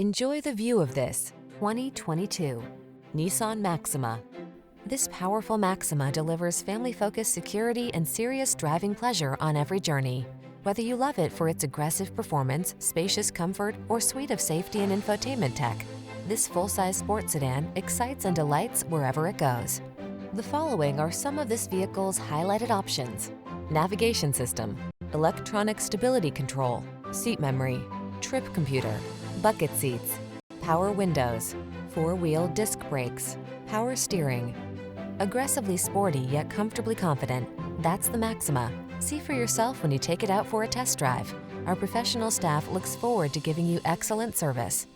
Enjoy the view of this 2022 Nissan Maxima. This powerful Maxima delivers family-focused security and serious driving pleasure on every journey. Whether you love it for its aggressive performance, spacious comfort, or suite of safety and infotainment tech, this full-size sports sedan excites and delights wherever it goes. The following are some of this vehicle's highlighted options: navigation system, electronic stability control, seat memory, trip computer, bucket seats, power windows, four-wheel disc brakes, power steering. Aggressively sporty yet comfortably confident, that's the Maxima. See for yourself when you take it out for a test drive. Our professional staff looks forward to giving you excellent service.